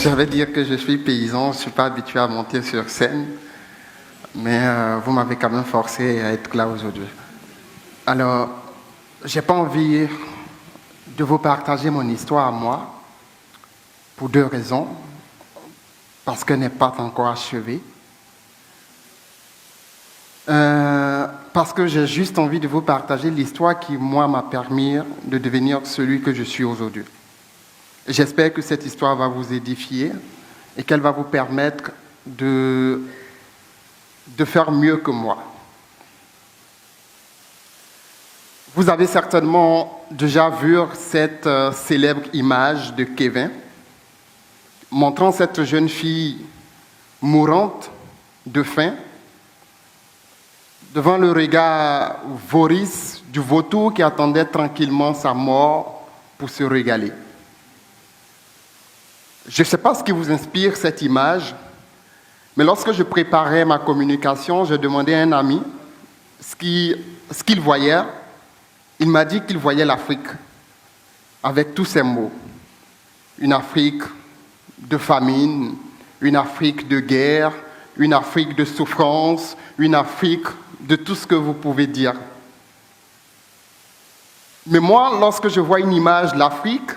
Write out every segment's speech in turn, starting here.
Je vais dire que je suis paysan, je ne suis pas habitué à monter sur scène, mais vous m'avez quand même forcé à être là aujourd'hui. Alors, je n'ai pas envie de vous partager mon histoire à moi, pour deux raisons. Parce qu'elle n'est pas encore achevée. Parce que j'ai juste envie de vous partager l'histoire qui, moi, m'a permis de devenir celui que je suis aujourd'hui. J'espère que cette histoire va vous édifier et qu'elle va vous permettre de faire mieux que moi. Vous avez certainement déjà vu cette célèbre image de Kevin montrant cette jeune fille mourante de faim devant le regard vorace du vautour qui attendait tranquillement sa mort pour se régaler. Je ne sais pas ce qui vous inspire cette image, mais lorsque je préparais ma communication, je demandais à un ami ce qu'il voyait. Il m'a dit qu'il voyait l'Afrique avec tous ces mots. Une Afrique de famine, une Afrique de guerre, une Afrique de souffrance, une Afrique de tout ce que vous pouvez dire. Mais moi, lorsque je vois une image de l'Afrique,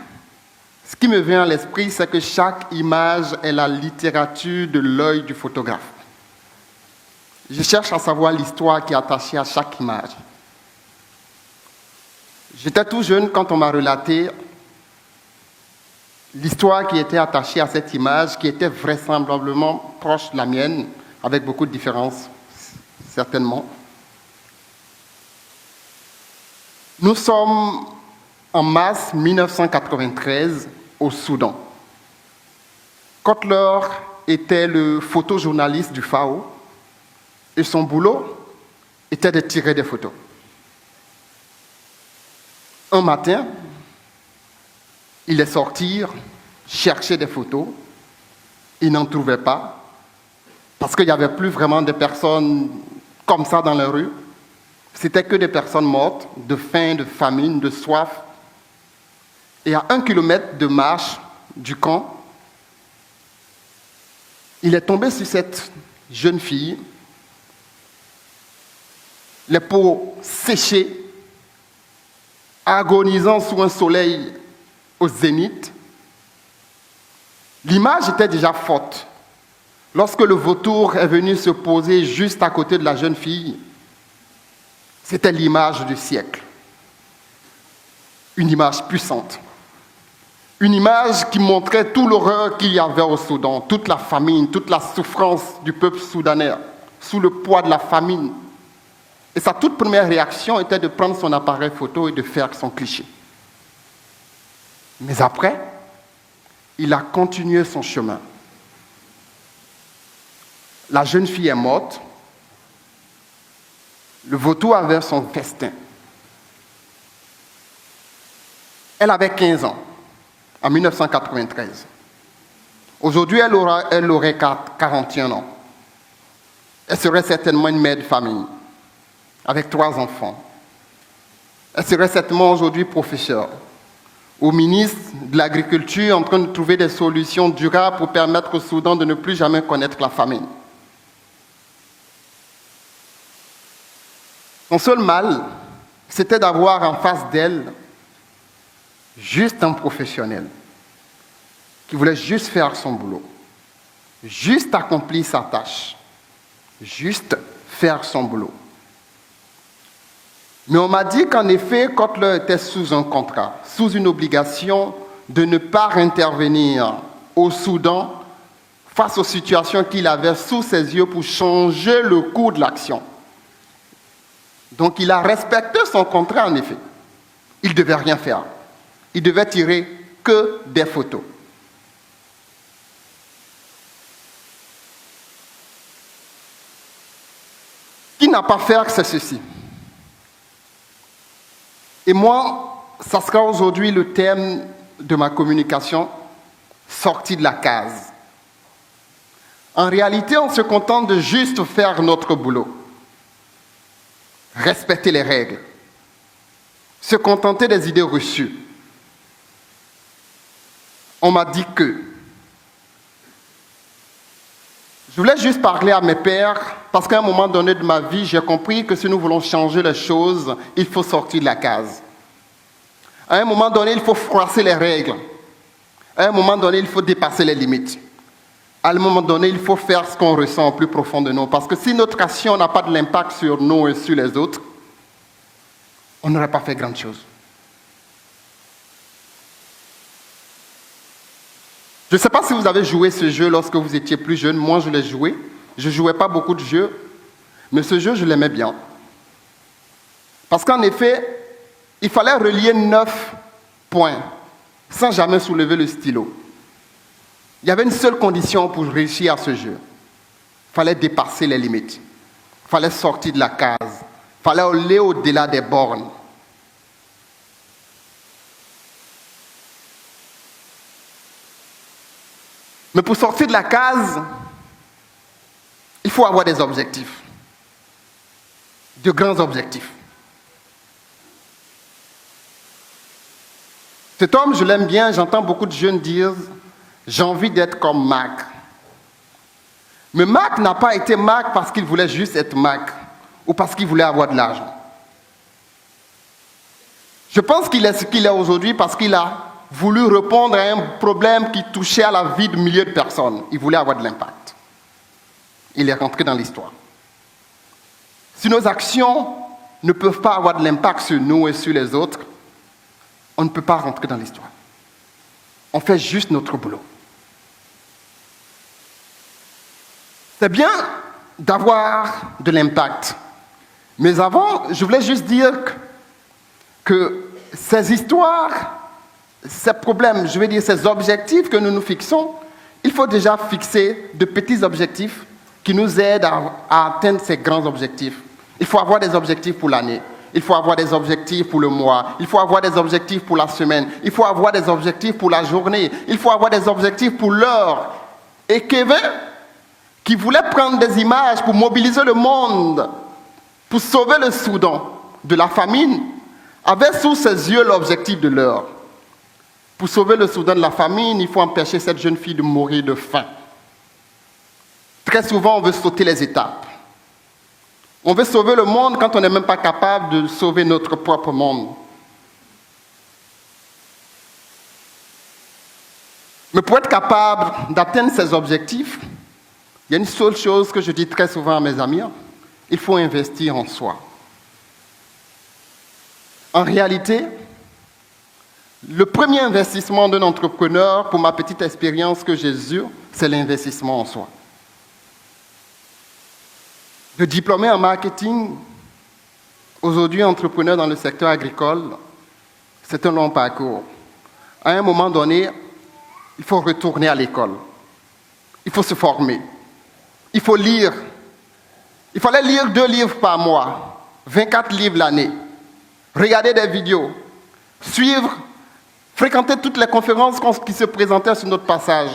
ce qui me vient à l'esprit, c'est que chaque image est la littérature de l'œil du photographe. Je cherche à savoir l'histoire qui est attachée à chaque image. J'étais tout jeune quand on m'a relaté l'histoire qui était attachée à cette image, qui était vraisemblablement proche de la mienne, avec beaucoup de différences, certainement. Nous sommes en mars 1993 au Soudan. Kotler était le photojournaliste du FAO et son boulot était de tirer des photos. Un matin, il est sorti chercher des photos. Il n'en trouvait pas parce qu'il n'y avait plus vraiment de personnes comme ça dans la rue. C'était que des personnes mortes de faim, de famine, de soif. Et à 1 kilomètre de marche du camp, il est tombé sur cette jeune fille, les peaux séchées, agonisant sous un soleil au zénith. L'image était déjà forte. Lorsque le vautour est venu se poser juste à côté de la jeune fille, c'était l'image du siècle. Une image puissante. Une image qui montrait tout l'horreur qu'il y avait au Soudan, toute la famine, toute la souffrance du peuple soudanais, sous le poids de la famine. Et sa toute première réaction était de prendre son appareil photo et de faire son cliché. Mais après, il a continué son chemin. La jeune fille est morte. Le vautour avait son festin. Elle avait 15 ans, en 1993. Aujourd'hui, elle aurait 41 ans. Elle serait certainement une mère de famille, avec 3 enfants. Elle serait certainement aujourd'hui professeure, ou ministre de l'Agriculture en train de trouver des solutions durables pour permettre au Soudan de ne plus jamais connaître la famine. Son seul mal, c'était d'avoir en face d'elle juste un professionnel qui voulait juste faire son boulot, juste accomplir sa tâche, juste faire son boulot. Mais on m'a dit qu'en effet, Kotler était sous un contrat, sous une obligation de ne pas intervenir au Soudan face aux situations qu'il avait sous ses yeux pour changer le cours de l'action. Donc il a respecté son contrat en effet. Il ne devait rien faire. Il devait tirer que des photos. Ce qu'il n'a pas fait, c'est ceci. Et moi, ça sera aujourd'hui le thème de ma communication, sortie de la case. En réalité, on se contente de juste faire notre boulot, respecter les règles, se contenter des idées reçues. On m'a dit que, Je voulais juste parler à mes pères, parce qu'à un moment donné de ma vie, j'ai compris que si nous voulons changer les choses, il faut sortir de la case. À un moment donné, il faut froisser les règles. À un moment donné, il faut dépasser les limites. À un moment donné, il faut faire ce qu'on ressent au plus profond de nous. Parce que si notre action n'a pas de l'impact sur nous et sur les autres, on n'aurait pas fait grand chose. Je ne sais pas si vous avez joué ce jeu lorsque vous étiez plus jeune. Moi, je l'ai joué. Je ne jouais pas beaucoup de jeux, mais ce jeu, je l'aimais bien. Parce qu'en effet, il fallait relier 9 points sans jamais soulever le stylo. Il y avait une seule condition pour réussir à ce jeu. Il fallait dépasser les limites. Il fallait sortir de la case. Il fallait aller au-delà des bornes. Mais pour sortir de la case, il faut avoir des objectifs. De grands objectifs. Cet homme, je l'aime bien, j'entends beaucoup de jeunes dire « j'ai envie d'être comme Marc ». Mais Marc n'a pas été Marc parce qu'il voulait juste être Marc ou parce qu'il voulait avoir de l'argent. Je pense qu'il est ce qu'il est aujourd'hui parce qu'il a voulu répondre à un problème qui touchait à la vie de milliers de personnes. Il voulait avoir de l'impact. Il est rentré dans l'histoire. Si nos actions ne peuvent pas avoir de l'impact sur nous et sur les autres, on ne peut pas rentrer dans l'histoire. On fait juste notre boulot. C'est bien d'avoir de l'impact. Mais avant, je voulais juste dire que ces histoires, ces problèmes, je veux dire ces objectifs que nous nous fixons, il faut déjà fixer de petits objectifs qui nous aident à atteindre ces grands objectifs. Il faut avoir des objectifs pour l'année. Il faut avoir des objectifs pour le mois. Il faut avoir des objectifs pour la semaine. Il faut avoir des objectifs pour la journée. Il faut avoir des objectifs pour l'heure. Et Kevin, qui voulait prendre des images pour mobiliser le monde, pour sauver le Soudan de la famine, avait sous ses yeux l'objectif de l'heure. Pour sauver le Soudan de la famine, il faut empêcher cette jeune fille de mourir de faim. Très souvent, on veut sauter les étapes. On veut sauver le monde quand on n'est même pas capable de sauver notre propre monde. Mais pour être capable d'atteindre ces objectifs, il y a une seule chose que je dis très souvent à mes amis, il faut investir en soi. En réalité, le premier investissement d'un entrepreneur, pour ma petite expérience que j'ai eue, c'est l'investissement en soi. De diplômé en marketing, aujourd'hui entrepreneur dans le secteur agricole, c'est un long parcours. À un moment donné, il faut retourner à l'école. Il faut se former. Il faut lire. Il fallait lire 2 livres par mois, 24 livres l'année. Regarder des vidéos, suivre, fréquenter toutes les conférences qui se présentaient sur notre passage.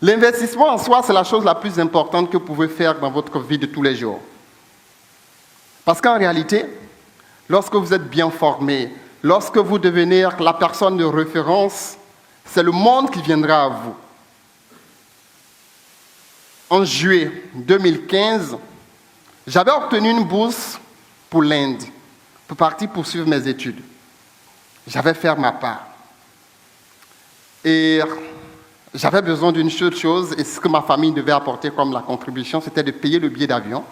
L'investissement en soi, c'est la chose la plus importante que vous pouvez faire dans votre vie de tous les jours. Parce qu'en réalité, lorsque vous êtes bien formé, lorsque vous devenez la personne de référence, c'est le monde qui viendra à vous. En juillet 2015, j'avais obtenu une bourse pour l'Inde, pour partir poursuivre mes études. J'avais fait ma part. Et j'avais besoin d'une seule chose, et ce que ma famille devait apporter comme la contribution, c'était de payer le billet d'avion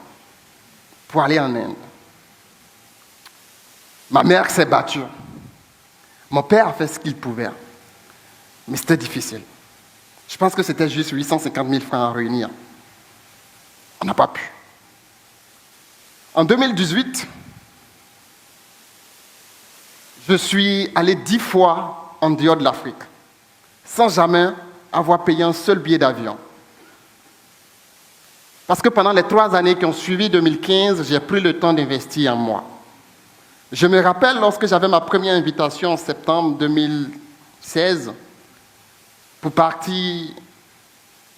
pour aller en Inde. Ma mère s'est battue. Mon père a fait ce qu'il pouvait. Mais c'était difficile. Je pense que c'était juste 850 000 francs à réunir. On n'a pas pu. En 2018, je suis allé 10 fois en dehors de l'Afrique, sans jamais avoir payé un seul billet d'avion. Parce que pendant les 3 années qui ont suivi 2015, j'ai pris le temps d'investir en moi. Je me rappelle lorsque j'avais ma première invitation en septembre 2016 pour partir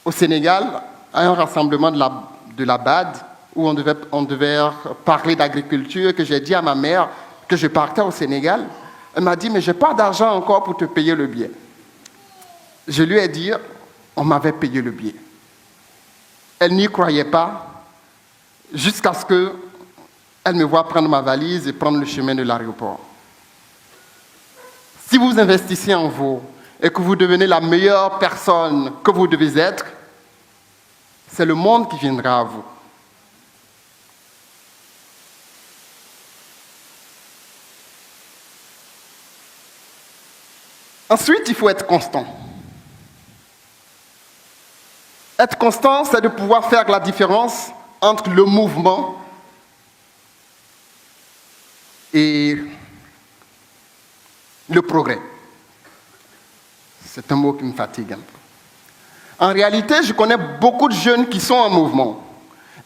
au Sénégal à un rassemblement de la BAD où on devait parler d'agriculture, que j'ai dit à ma mère que je partais au Sénégal. Elle m'a dit, mais je n'ai pas d'argent encore pour te payer le billet. Je lui ai dit, on m'avait payé le billet. Elle n'y croyait pas, jusqu'à ce qu'elle me voie prendre ma valise et prendre le chemin de l'aéroport. Si vous investissez en vous et que vous devenez la meilleure personne que vous devez être, c'est le monde qui viendra à vous. Ensuite, il faut être constant. Être constant, c'est de pouvoir faire la différence entre le mouvement et le progrès. C'est un mot qui me fatigue un peu. En réalité, je connais beaucoup de jeunes qui sont en mouvement.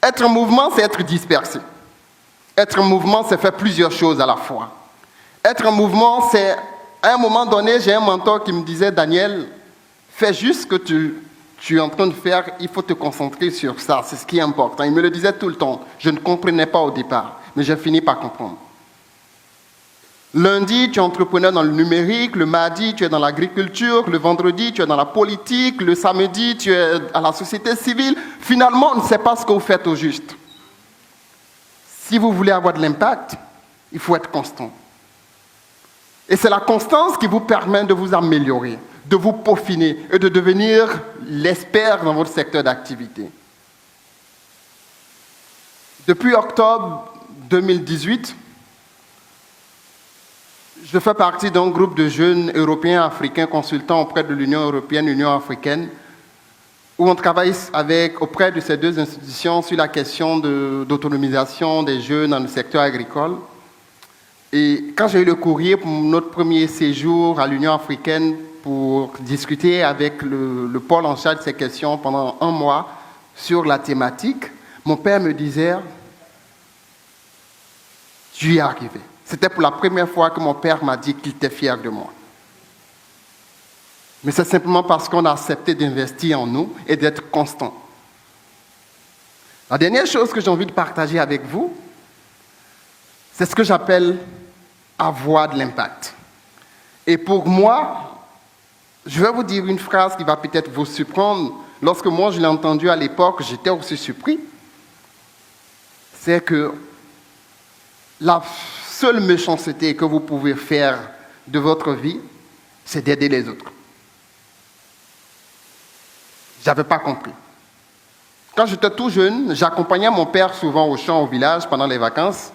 Être en mouvement, c'est être dispersé. Être en mouvement, c'est faire plusieurs choses à la fois. Être en mouvement, c'est, à un moment donné, j'ai un mentor qui me disait, Daniel, fais juste ce que tu es en train de faire, il faut te concentrer sur ça, c'est ce qui est important. Il me le disait tout le temps. Je ne comprenais pas au départ, mais j'ai fini par comprendre. Lundi, tu es entrepreneur dans le numérique, le mardi, tu es dans l'agriculture, le vendredi, tu es dans la politique, le samedi, tu es à la société civile. Finalement, on ne sait pas ce que vous faites au juste. Si vous voulez avoir de l'impact, il faut être constant. Et c'est la constance qui vous permet de vous améliorer, de vous peaufiner et de devenir l'expert dans votre secteur d'activité. Depuis octobre 2018, je fais partie d'un groupe de jeunes européens africains consultants auprès de l'Union européenne, l'Union africaine, où on travaille auprès de ces deux institutions sur la question d'autonomisation des jeunes dans le secteur agricole. Et quand j'ai eu le courrier pour notre premier séjour à l'Union africaine pour discuter avec le pôle en charge de ces questions pendant un mois sur la thématique, mon père me disait « Tu y es arrivé ». C'était pour la première fois que mon père m'a dit qu'il était fier de moi. Mais c'est simplement parce qu'on a accepté d'investir en nous et d'être constant. La dernière chose que j'ai envie de partager avec vous, c'est ce que j'appelle avoir de l'impact. Et pour moi, je vais vous dire une phrase qui va peut-être vous surprendre. Lorsque moi je l'ai entendue à l'époque, j'étais aussi surpris. C'est que la seule méchanceté que vous pouvez faire de votre vie, c'est d'aider les autres. Je n'avais pas compris. Quand j'étais tout jeune, j'accompagnais mon père souvent au champ au village pendant les vacances.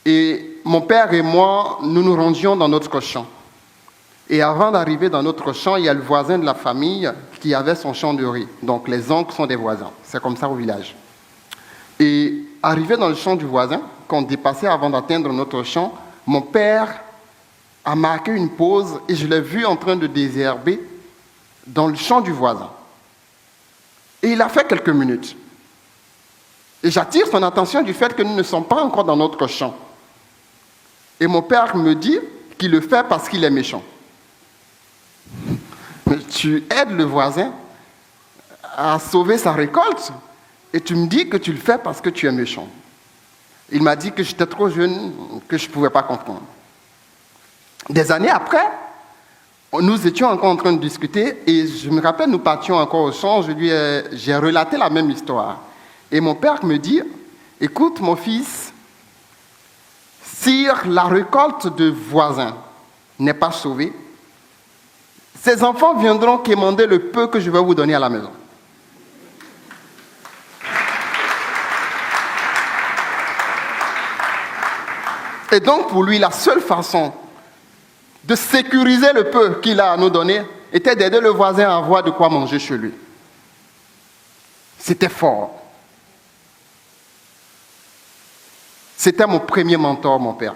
Et mon père et moi, nous nous rendions dans notre champ. Et avant d'arriver dans notre champ, il y a le voisin de la famille qui avait son champ de riz. Donc les oncles sont des voisins. C'est comme ça au village. Et arrivé dans le champ du voisin, quand on dépassait avant d'atteindre notre champ, mon père a marqué une pause et je l'ai vu en train de désherber dans le champ du voisin. Et il a fait quelques minutes. Et j'attire son attention du fait que nous ne sommes pas encore dans notre champ. Et mon père me dit qu'il le fait parce qu'il est méchant. Mais tu aides le voisin à sauver sa récolte et tu me dis que tu le fais parce que tu es méchant. Il m'a dit que j'étais trop jeune, que je ne pouvais pas comprendre. Des années après, nous étions encore en train de discuter et je me rappelle, nous partions encore au champ, j'ai relaté la même histoire. Et mon père me dit, écoute mon fils, si la récolte de voisins n'est pas sauvée, ces enfants viendront quémander le peu que je vais vous donner à la maison. Et donc pour lui, la seule façon de sécuriser le peu qu'il a à nous donner était d'aider le voisin à avoir de quoi manger chez lui. C'était fort. C'était mon premier mentor, mon père.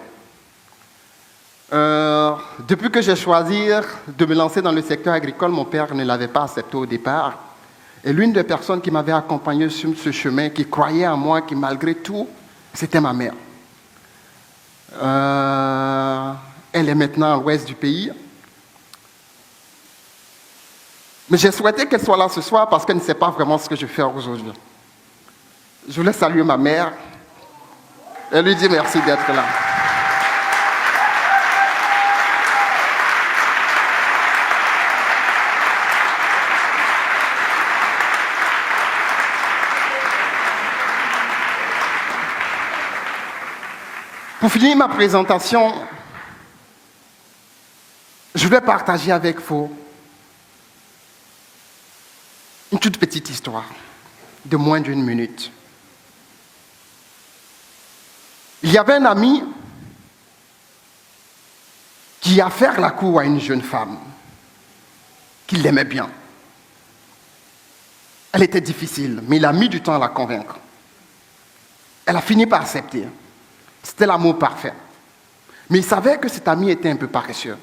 Depuis que j'ai choisi de me lancer dans le secteur agricole, mon père ne l'avait pas accepté au départ. Et l'une des personnes qui m'avait accompagné sur ce chemin, qui croyait en moi, qui malgré tout, c'était ma mère. Elle est maintenant à l'ouest du pays. Mais j'ai souhaité qu'elle soit là ce soir parce qu'elle ne sait pas vraiment ce que je fais aujourd'hui. Je voulais saluer ma mère et lui dire merci d'être là. Pour finir ma présentation, je vais partager avec vous une toute petite histoire de moins d'1 minute. Il y avait un ami qui a fait la cour à une jeune femme qui l'aimait bien. Elle était difficile, mais il a mis du temps à la convaincre. Elle a fini par accepter. C'était l'amour parfait. Mais il savait que cet ami était un peu paresseux.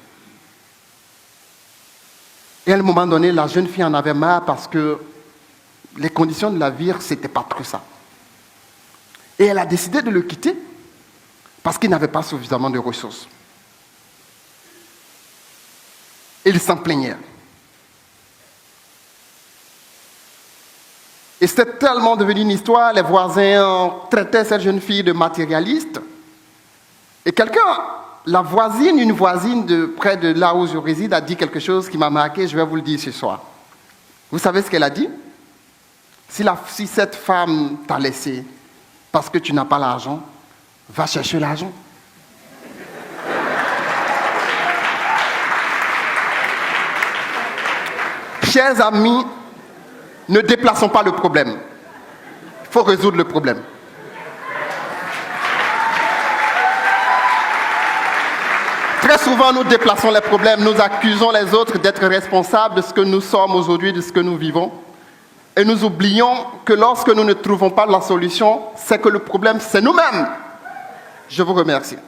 Et à un moment donné, la jeune fille en avait marre parce que les conditions de la vie, ce n'était pas trop ça. Et elle a décidé de le quitter parce qu'il n'avait pas suffisamment de ressources. Et il s'en plaignait. Et c'était tellement devenu une histoire, les voisins traitaient cette jeune fille de matérialiste. Et une voisine de près de là où je réside, a dit quelque chose qui m'a marqué, je vais vous le dire ce soir. Vous savez ce qu'elle a dit? Si cette femme t'a laissé parce que tu n'as pas l'argent, va chercher l'argent. Chers amis, ne déplaçons pas le problème. Il faut résoudre le problème. Très souvent, nous déplaçons les problèmes, nous accusons les autres d'être responsables de ce que nous sommes aujourd'hui, de ce que nous vivons. Et nous oublions que lorsque nous ne trouvons pas la solution, c'est que le problème, c'est nous-mêmes. Je vous remercie.